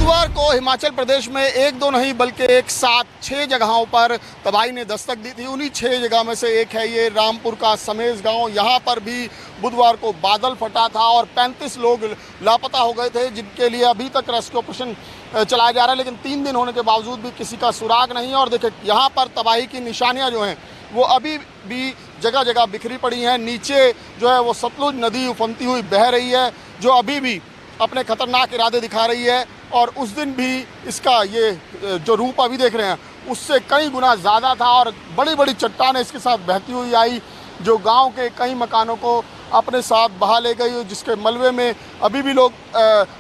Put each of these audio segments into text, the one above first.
बुधवार को हिमाचल प्रदेश में एक दो नहीं बल्कि एक साथ 6 जगहों पर तबाही ने दस्तक दी थी। उन्हीं 6 जगह में से एक है ये रामपुर का समेज गांव। यहाँ पर भी बुधवार को बादल फटा था और 35 लोग लापता हो गए थे, जिनके लिए अभी तक रेस्क्यू ऑपरेशन चलाया जा रहा है, लेकिन 3 दिन होने के बावजूद भी किसी का सुराग नहीं है। और देखिए यहाँ पर तबाही की निशानियाँ जो हैं वो अभी भी जगह जगह बिखरी पड़ी हैं। नीचे जो है वो सतलुज नदी उफनती हुई बह रही है, जो अभी भी अपने खतरनाक इरादे दिखा रही है। और उस दिन भी इसका ये जो रूप अभी देख रहे हैं उससे कई गुना ज़्यादा था और बड़ी बड़ी चट्टानें इसके साथ बहती हुई आई, जो गांव के कई मकानों को अपने साथ बहा ले गई, जिसके मलबे में अभी भी लोग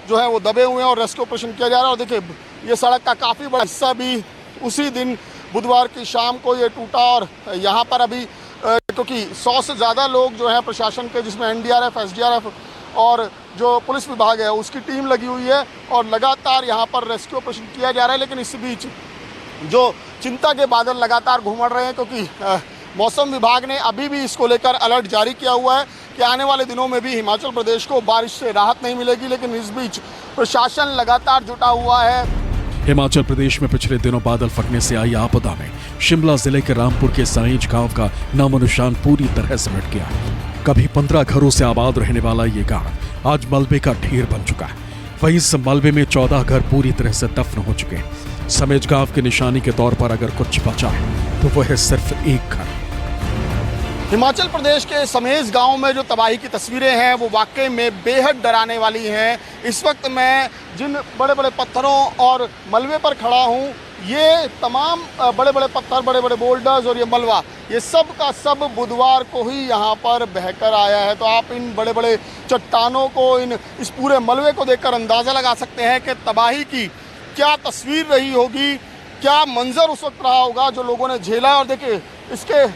जो है वो दबे हुए हैं और रेस्क्यू ऑपरेशन किया जा रहा है। और देखिए ये सड़क का काफ़ी बड़ा हिस्सा भी उसी दिन बुधवार की शाम को ये टूटा। और यहाँ पर अभी क्योंकि 100 से ज़्यादा लोग जो हैं प्रशासन के, जिसमें NDRF, SDRF और जो पुलिस विभाग है उसकी टीम लगी हुई है और लगातार यहाँ पर रेस्क्यू ऑपरेशन किया जा रहा है। लेकिन इस बीच जो चिंता के बादल लगातार घूमड़ रहे हैं, क्योंकि मौसम विभाग ने अभी भी इसको लेकर अलर्ट जारी किया हुआ है कि आने वाले दिनों में भी हिमाचल प्रदेश को बारिश से राहत नहीं मिलेगी। लेकिन इस बीच प्रशासन लगातार जुटा हुआ है। हिमाचल प्रदेश में पिछले दिनों बादल फटने से आई आपदा में शिमला जिले के रामपुर के साइंज गांव का नामो निशान पूरी तरह से मिट गया। कभी 15 घरों से आबाद रहने वाला ये गांव आज मलबे का ढेर बन चुका है। वहीं इस मलबे में 14 घर पूरी तरह से दफन हो चुके हैं। समेज गांव की निशानी के तौर पर अगर कुछ बचा है तो वह है सिर्फ एक घर। हिमाचल प्रदेश के समेज गांव में जो तबाही की तस्वीरें हैं वो वाकई में बेहद डराने वाली हैं। इस वक्त मैं जिन बड़े बड़े पत्थरों और मलबे पर खड़ा हूं, ये तमाम बड़े बड़े पत्थर, बड़े बड़े बोल्डर्स और ये मलबा, ये सब का सब बुधवार को ही यहाँ पर बहकर आया है। तो आप इन बड़े बड़े चट्टानों को, इस पूरे मलबे को देखकर अंदाज़ा लगा सकते हैं कि तबाही की क्या तस्वीर रही होगी, क्या मंजर उस वक्त रहा होगा जो लोगों ने झेला। और देखिए इसके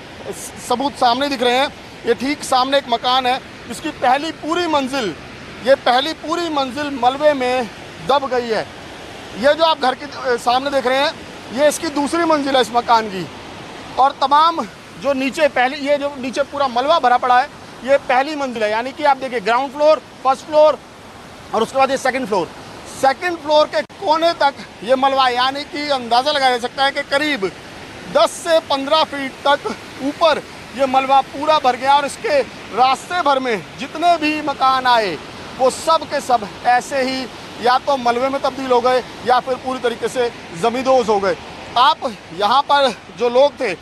सबूत सामने दिख रहे हैं। ये ठीक सामने एक मकान है जिसकी पहली पूरी मंजिल मलबे में दब गई है। ये जो आप घर के सामने देख रहे हैं ये इसकी दूसरी मंजिल है इस मकान की। और तमाम जो नीचे ये जो नीचे पूरा मलबा भरा पड़ा है ये पहली मंजिल है, यानी कि आप देखिए ग्राउंड फ्लोर, फर्स्ट फ्लोर और उसके बाद ये सेकंड फ्लोर के कोने तक ये मलबा, यानी कि अंदाज़ा लगाया जा सकता है कि करीब 10 से 15 फीट तक ऊपर ये मलबा पूरा भर गया। और इसके रास्ते भर में जितने भी मकान आए वो सब के सब ऐसे ही या तो मलबे में तब्दील हो गए या फिर पूरी तरीके से ज़मींदोज़ हो गए। आप यहाँ पर जो लोग थे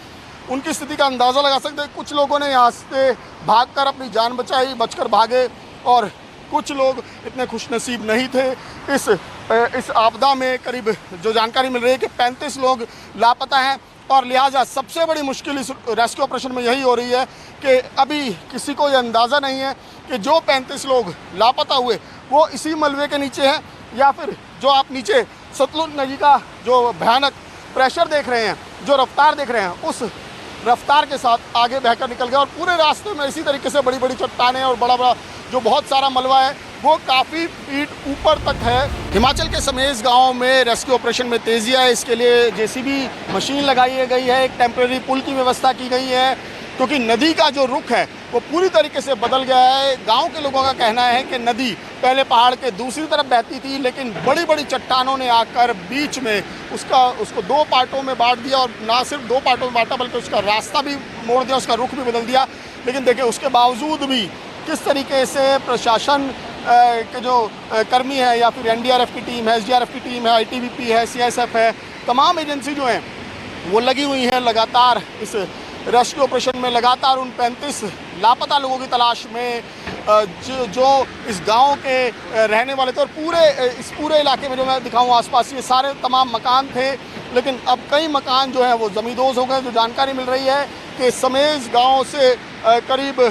उनकी स्थिति का अंदाज़ा लगा सकते हैं। कुछ लोगों ने यहाँ से भागकर अपनी जान बचाई, बचकर भागे, और कुछ लोग इतने खुशनसीब नहीं थे। इस आपदा में करीब जो जानकारी मिल रही है कि 35 लोग लापता हैं। और लिहाजा सबसे बड़ी मुश्किल इस रेस्क्यू ऑपरेशन में यही हो रही है कि अभी किसी को ये अंदाज़ा नहीं है कि जो 35 लोग लापता हुए वो इसी मलबे के नीचे हैं या फिर जो आप नीचे सतलुज नदी का जो भयानक प्रेशर देख रहे हैं, जो रफ्तार देख रहे हैं, उस रफ्तार के साथ आगे बहकर निकल गया। और पूरे रास्ते में इसी तरीके से बड़ी बड़ी चट्टानें और बड़ा बड़ा जो बहुत सारा मलबा है वो काफ़ी फीट ऊपर तक है। हिमाचल के समेज गांव में रेस्क्यू ऑपरेशन में तेज़ी है। इसके लिए JCB मशीन लगाई गई है, एक टेम्प्रेरी पुल की व्यवस्था की गई है, क्योंकि नदी का जो रुख है वो पूरी तरीके से बदल गया है। गांव के लोगों का कहना है कि नदी पहले पहाड़ के दूसरी तरफ बहती थी, लेकिन बड़ी बड़ी चट्टानों ने आकर बीच में उसको 2 पार्टों में बांट दिया। और ना सिर्फ 2 पार्टों में बांटा बल्कि उसका रास्ता भी मोड़ दिया, उसका रुख भी बदल दिया। लेकिन देखिए उसके बावजूद भी किस तरीके से प्रशासन के जो कर्मी है या फिर NDRF की टीम है, SDRF की टीम है, ITBP है, CSF है, तमाम एजेंसी जो हैं वो लगी हुई हैं लगातार इस रेस्क्यू ऑपरेशन में, लगातार उन 35 लापता लोगों की तलाश में जो इस गांव के रहने वाले थे। और इस पूरे इलाके में जो मैं दिखाऊं आसपास ये सारे तमाम मकान थे, लेकिन अब कई मकान जो हैं वो ज़मींदोज़ हो गए। जो जानकारी मिल रही है कि समेज गांव से करीब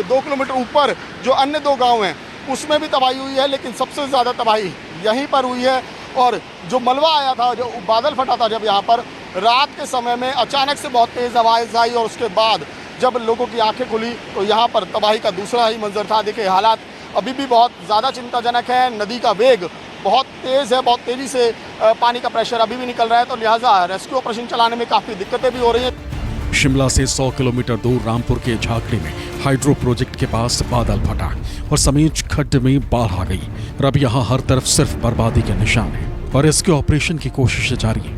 2 किलोमीटर ऊपर जो अन्य 2 गांव हैं उसमें भी तबाही हुई है, लेकिन सबसे ज़्यादा तबाही यहीं पर हुई है। और जो मलबा आया था, जो बादल फटा था जब यहाँ पर रात के समय में अचानक से बहुत तेज़ आवाज़ आई और उसके बाद जब लोगों की आंखें खुली तो यहाँ पर तबाही का दूसरा ही मंजर था। देखिए हालात अभी भी बहुत ज़्यादा चिंताजनक है। नदी का वेग बहुत तेज़ है, बहुत तेज़ी से पानी का प्रेशर अभी भी निकल रहा है। तो लिहाजा रेस्क्यू ऑपरेशन चलाने में काफ़ी दिक्कतें भी हो रही हैं। शिमला से 100 किलोमीटर दूर रामपुर के झाकड़ी में हाइड्रो प्रोजेक्ट के पास बादल फटा और समेज खड्ड में बाढ़ आ गई और अब यहाँ हर तरफ सिर्फ बर्बादी के निशान है। और रेस्क्यू ऑपरेशन की कोशिशें जारी हैं।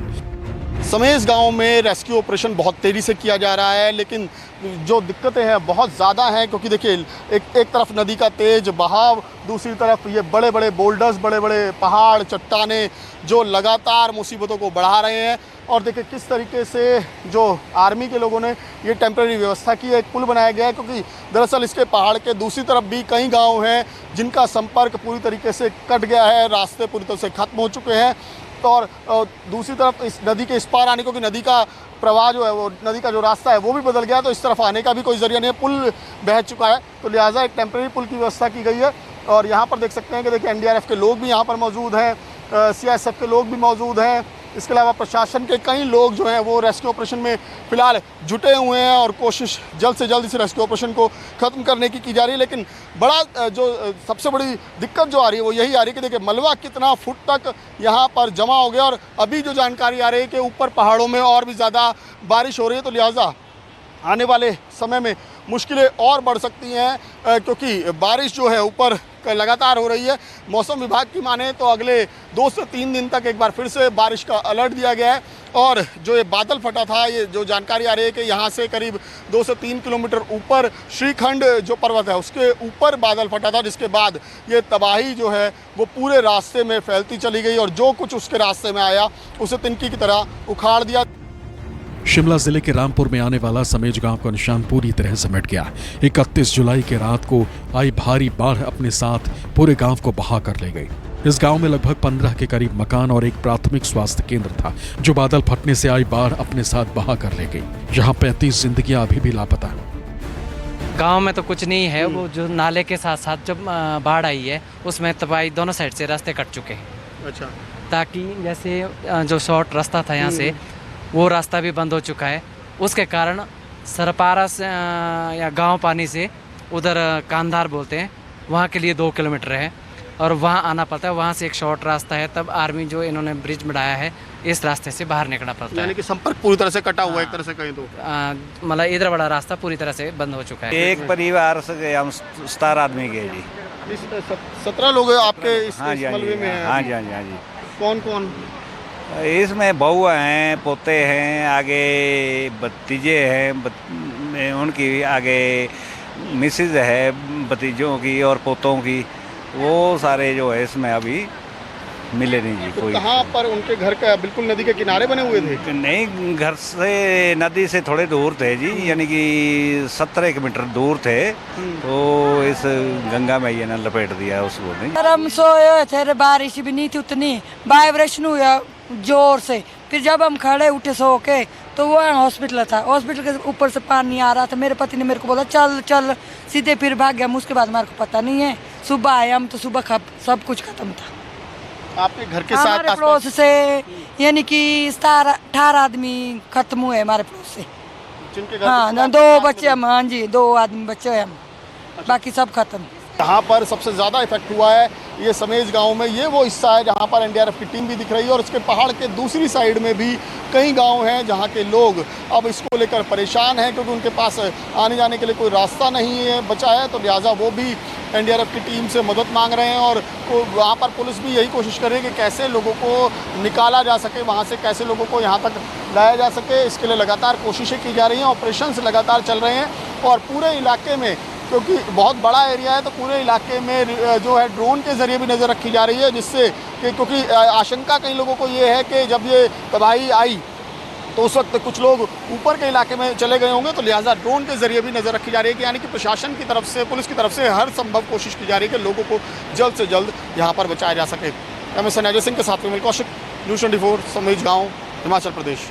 समेज गांव में रेस्क्यू ऑपरेशन बहुत तेज़ी से किया जा रहा है, लेकिन जो दिक्कतें हैं बहुत ज़्यादा हैं, क्योंकि देखिए एक तरफ नदी का तेज बहाव, दूसरी तरफ ये बड़े बड़े बोल्डर्स, बड़े बड़े पहाड़, चट्टानें जो लगातार मुसीबतों को बढ़ा रहे हैं। और देखिए किस तरीके से जो आर्मी के लोगों ने ये टेम्प्रेरी व्यवस्था की है, एक पुल बनाया गया है, क्योंकि दरअसल इसके पहाड़ के दूसरी तरफ भी कई गाँव हैं जिनका संपर्क पूरी तरीके से कट गया है, रास्ते पूरी तरह से ख़त्म हो चुके हैं। और दूसरी तरफ इस नदी के इस पार आने, क्योंकि नदी का प्रवाह जो है, वो नदी का जो रास्ता है वो भी बदल गया, तो इस तरफ आने का भी कोई ज़रिया नहीं है, पुल बह चुका है, तो लिहाजा एक टेम्प्रेरी पुल की व्यवस्था की गई है। और यहाँ पर देख सकते हैं कि देखिए एनडीआरएफ के लोग भी यहाँ पर मौजूद हैं, सीआईएसएफ के लोग भी मौजूद हैं, इसके अलावा प्रशासन के कई लोग जो हैं वो रेस्क्यू ऑपरेशन में फ़िलहाल जुटे हुए हैं और कोशिश जल्द से जल्द इस रेस्क्यू ऑपरेशन को ख़त्म करने की जा रही है। लेकिन बड़ा जो सबसे बड़ी दिक्कत जो आ रही है वो यही आ रही है कि देखिए मलबा कितना फुट तक यहाँ पर जमा हो गया, और अभी जो जानकारी आ रही है कि ऊपर पहाड़ों में और भी ज़्यादा बारिश हो रही है, तो लिहाजा आने वाले समय में मुश्किलें और बढ़ सकती हैं, क्योंकि बारिश जो है ऊपर लगातार हो रही है। मौसम विभाग की माने तो अगले 2 से 3 दिन तक एक बार फिर से बारिश का अलर्ट दिया गया है। और जो ये बादल फटा था, ये जो जानकारी आ रही है कि यहाँ से करीब 2 से 3 किलोमीटर ऊपर श्रीखंड जो पर्वत है उसके ऊपर बादल फटा था, जिसके बाद ये तबाही जो है वो पूरे रास्ते में फैलती चली गई और जो कुछ उसके रास्ते में आया उसे तिनकी की तरह उखाड़ दिया। शिमला जिले के रामपुर में आने वाला समेज गांव का निशान पूरी तरह से मिट गया। 31 जुलाई के रात को आई भारी बाढ़ अपने साथ पूरे गांव को बहा कर ले गई। इस गांव में लगभग 15 के करीब मकान और एक प्राथमिक स्वास्थ्य केंद्र था, जो बादल फटने से आई बाढ़ अपने साथ बहा कर ले गई। यहाँ 35 जिंदगियां अभी भी लापता हैं। गांव में तो कुछ नहीं है, वो जो नाले के साथ साथ जब बाढ़ आई है उसमें तबाही, दोनों साइड से रास्ते कट चुके हैं। अच्छा, ताकि जैसे जो शॉर्ट रास्ता था यहाँ से, वो रास्ता भी बंद हो चुका है। उसके कारण सरपारा से या गांव पानी से उधर कांधार बोलते हैं, वहाँ के लिए 2 किलोमीटर है और वहाँ आना पड़ता है। वहाँ से एक शॉर्ट रास्ता है, तब आर्मी जो इन्होंने ब्रिज बनाया है इस रास्ते से बाहर निकलना पड़ता है। यानी कि संपर्क पूरी तरह से कटा हुआ है एक तरह से कहीं तो। मतलब इधर वाला रास्ता पूरी तरह से बंद हो चुका है। एक परिवार से हम 17 आदमी गए जी। 17 लोग आपके इस हाँ जी, मलबे में हैं? हाँ जी, हाँ जी, हाँ जी। कौन कौन? इसमें बहू हैं, पोते हैं, आगे भतीजे हैं, उनकी आगे मिसेज है भतीजों की और पोतों की, वो सारे जो है इसमें अभी मिले नहीं जी। तो कोई कहाँ पर उनके घर का बिल्कुल नदी के किनारे बने हुए थे? नहीं, घर से नदी से थोड़े दूर थे जी, यानी कि 17 किलोमीटर दूर थे, तो इस गंगा में ये ना लपेट दिया उसको। नहीं, हम सोए थे, बारिश भी नहीं थी उतनी, वाइब्रेशन हुआ जोर से, फिर जब हम खड़े उठे सो के तो वो हॉस्पिटल था, हॉस्पिटल के ऊपर से पानी आ रहा था। मेरे पति ने मेरे को बोला चल चल, सीधे फिर भाग गया। उसके बाद मेरे को पता नहीं है, सुबह आए हम तो सुबह सब कुछ खत्म था। आपके घर के साथ हमारे पड़ोस से यानी कि 18 आदमी खत्म हुए हमारे पड़ोस से। जिनके घर हाँ, के 2 बच्चे हम, हाँ जी 2 आदमी बच्चे हैं हम, बाकी सब खत्म। यहाँ पर सबसे ज़्यादा इफेक्ट हुआ है ये समेज गांव में। ये वो हिस्सा है जहाँ पर एनडीआरएफ की टीम भी दिख रही है, और इसके पहाड़ के दूसरी साइड में भी कई गांव हैं जहाँ के लोग अब इसको लेकर परेशान हैं, क्योंकि उनके पास आने जाने के लिए कोई रास्ता नहीं है बचा है, तो लिहाजा वो भी एनडीआरएफ की टीम से मदद मांग रहे हैं। और वहाँ पर पुलिस भी यही कोशिश कर रही है कि कैसे लोगों को निकाला जा सके, वहाँ से कैसे लोगों को यहाँ तक लाया जा सके। इसके लिए लगातार कोशिशें की जा रही हैं, ऑपरेशंस लगातार चल रहे हैं, और पूरे इलाके में, क्योंकि बहुत बड़ा एरिया है, तो पूरे इलाके में जो है ड्रोन के ज़रिए भी नज़र रखी जा रही है, जिससे कि क्योंकि आशंका कई लोगों को ये है कि जब ये तबाही आई तो उस वक्त कुछ लोग ऊपर के इलाके में चले गए होंगे, तो लिहाजा ड्रोन के ज़रिए भी नज़र रखी जा रही है कि यानी कि प्रशासन की तरफ से, पुलिस की तरफ से हर संभव कोशिश की जा रही है कि लोगों को जल्द से जल्द यहाँ पर बचाया जा सके। एमएसएन अजय सिंह के साथ विमल कौशिक, न्यूज़ 24, समेज गाँव, हिमाचल प्रदेश।